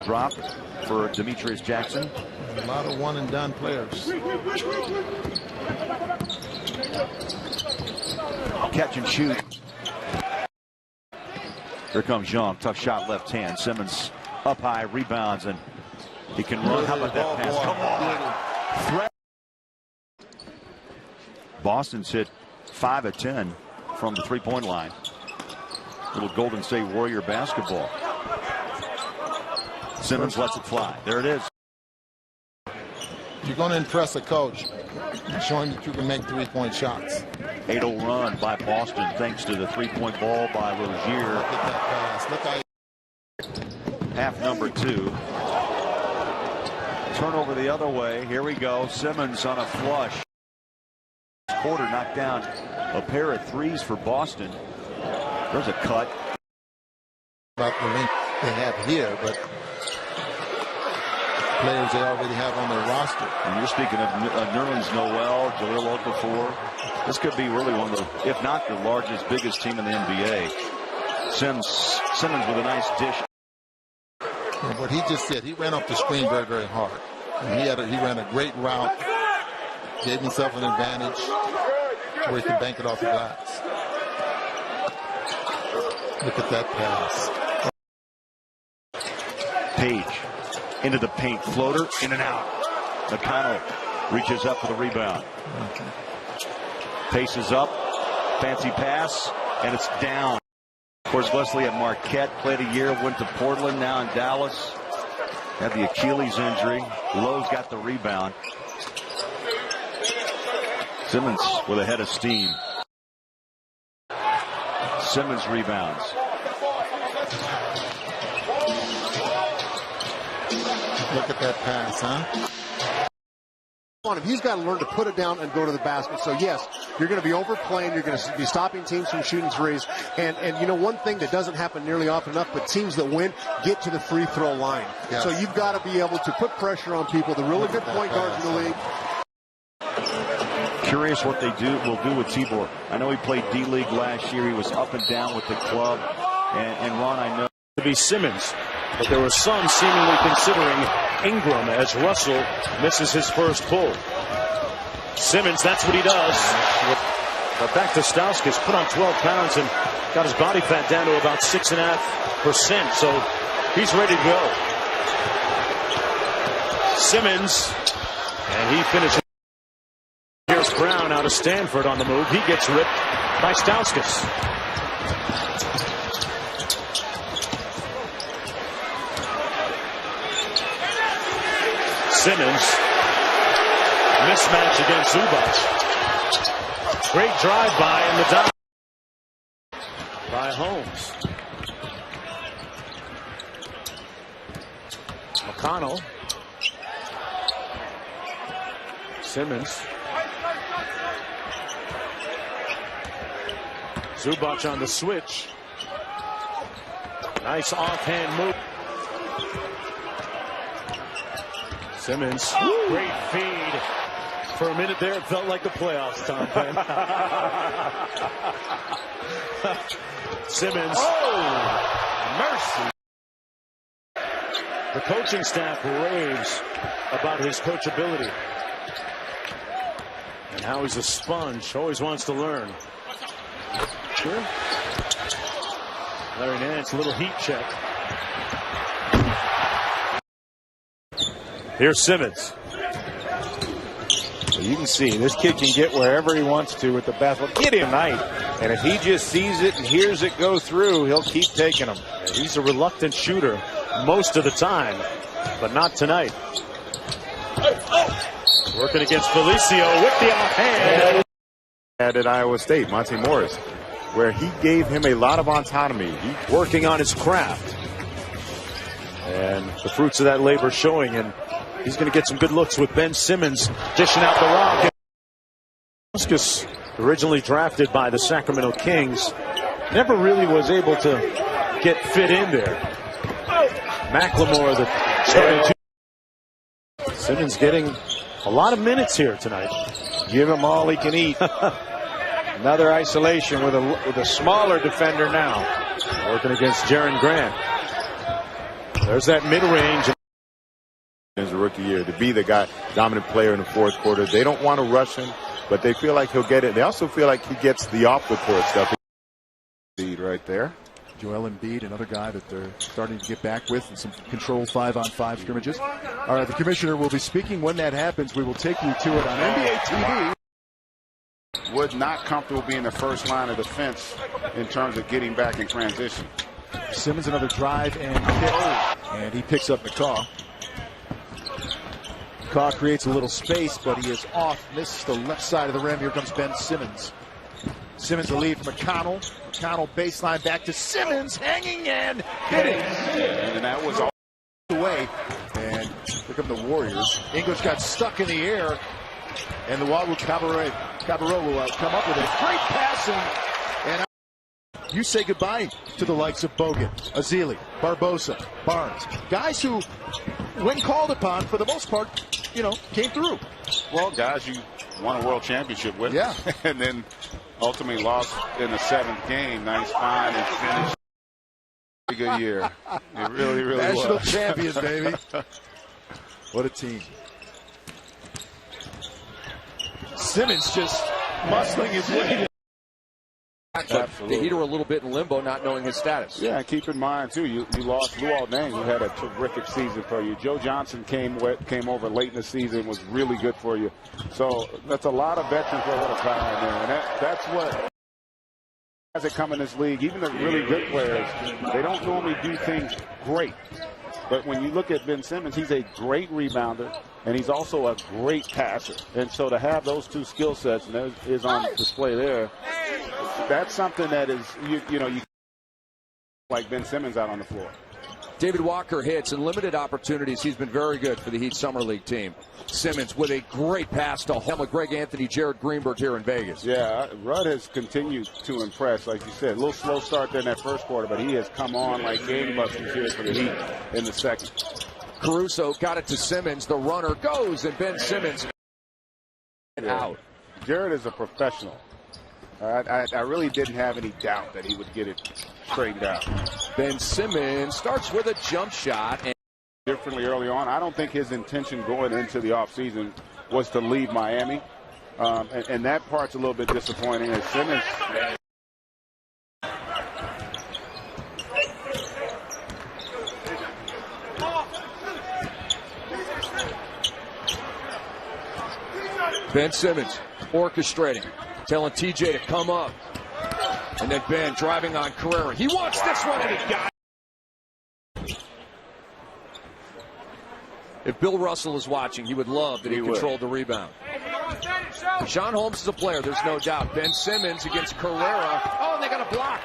drop for Demetrius Jackson. A lot of one-and-done players. Catch and shoot. Here comes Young. Tough shot left hand. Simmons up high, rebounds, and he can run. How about that pass? Come on. Boston's hit 5 of 10 from the three-point line. Little Golden State Warrior basketball. Simmons lets it fly. There it is. If you're going to impress a coach, show him that you can make three-point shots. 8-0 run by Boston thanks to the three-point ball by Rozier. Look at that pass. Look how Half number 2. Turnover the other way. Here we go. Simmons on a flush. Quarter knocked down a pair of threes for Boston. There's a cut. About the length they have here, but players they already have on their roster. And you're speaking of Nerlens Noel, Jahlil Okafor. This could be really one of the, if not the largest, biggest team in the NBA. Simmons with a nice dish. What he just said, he ran off the screen very, very hard. And he ran a great route, gave himself an advantage where he could bank it off the glass. Look at that pass. Page into the paint, floater, in and out. McConnell reaches up for the rebound. Paces up, fancy pass, and it's down. Of course, Wesley at Marquette, played a year, went to Portland, now in Dallas. Had the Achilles injury. Lowe's got the rebound. Simmons with a head of steam. Simmons rebounds. Look at that pass, huh? He's got to learn to put it down and go to the basket. So, yes, you're going to be overplaying. You're going to be stopping teams from shooting threes. And you know, one thing that doesn't happen nearly often enough, but teams that win get to the free throw line. Yes. So you've got to be able to put pressure on people. The really good point guards in the league. Curious what they will do with Tibor. I know he played D-League last year. He was up and down with the club. And Ron, I know. To be Simmons. But there were some seemingly considering Ingram as Russell misses his first pull. Simmons, that's what he does. But back to Stauskas, put on 12 pounds and got his body fat down to about 6.5%. So he's ready to go. Simmons, and he finishes. Here's Brown out of Stanford on the move. He gets ripped by Stauskas. Simmons, mismatch against Zubac. Great drive by in the dot by Holmes. McConnell. Simmons. Zubac on the switch. Nice offhand move. Simmons, great feed. For a minute there, it felt like the playoffs, Tom Penn. Simmons. Oh, mercy. The coaching staff raves about his coachability. And how he's a sponge, always wants to learn. Sure. Larry Nance, a little heat check. Here's Simmons. You can see this kid can get wherever he wants to with the basketball. Get him night. And if he just sees it and hears it go through, he'll keep taking them. And he's a reluctant shooter most of the time, but not tonight. Working against Felicio with the offhand. At Iowa State, Monte Morris, where he gave him a lot of autonomy. He's working on his craft. And the fruits of that labor showing, and he's going to get some good looks with Ben Simmons dishing out the rock. Stauskas, originally drafted by the Sacramento Kings, never really was able to get fit in there. McLemore, the starting two. Simmons getting a lot of minutes here tonight. Give him all he can eat. Another isolation with a smaller defender now. Working against Jaren Grant. There's that mid-range. His rookie year to be the guy, dominant player in the fourth quarter. They don't want to rush him, but they feel like he'll get it. They also feel like he gets the off the court stuff. Right there. Joel Embiid, another guy that they're starting to get back with in some controlled 5-on-5 scrimmages. All right, the commissioner will be speaking when that happens. We will take you to it on NBA TV. Wood not comfortable being the first line of defense in terms of getting back in transition. Simmons another drive and hit, and he picks up the call. Caw creates a little space, but he is off. Misses the left side of the rim. Here comes Ben Simmons. Simmons the lead from McConnell. McConnell baseline back to Simmons, hanging and hitting. And that was all away. And here come the Warriors. English got stuck in the air. And the Wawu Cabarro will come up with a great passing. And you say goodbye to the likes of Bogut, Azili, Barbosa, Barnes. Guys who, when called upon, for the most part, came through. Well, guys you won a world championship with. Yeah. And then ultimately lost in the 7th game. Nice find and finish. Good year. It really, really National was. champions, baby. What a team. Simmons just muscling his way. Absolutely. The Heat are a little bit in limbo, not knowing his status. Yeah, and keep in mind, too, you lost Luol Deng, who had a terrific season for you. Joe Johnson came over late in the season, was really good for you. So that's a lot of veterans for a little time there. And that's what guys that come in this league, even the really good players, they don't normally do things great. But when you look at Ben Simmons, he's a great rebounder, and he's also a great passer. And so to have those two skill sets, and that is on display there, that's something that is, you like Ben Simmons out on the floor. David Walker hits in limited opportunities. He's been very good for the Heat Summer League team. Simmons with a great pass to Home with Greg Anthony, Jared Greenberg here in Vegas. Yeah, Rudd has continued to impress, like you said. A little slow start there in that first quarter, but he has come on like gangbusters here for the Heat in the second. Caruso got it to Simmons. The runner goes, and Ben Simmons out. Jared is a professional. I really didn't have any doubt that he would get it straightened out. Ben Simmons starts with a jump shot. And differently early on. I don't think his intention going into the offseason was to leave Miami. And that part's a little bit disappointing. As Simmons Ben Simmons orchestrating, telling TJ to come up. And then Ben driving on Carrera. He wants this one, and he got it. If Bill Russell is watching, he would love that he controlled the rebound. Sean Holmes is a player, there's no doubt. Ben Simmons against Carrera. Oh, and they got a block.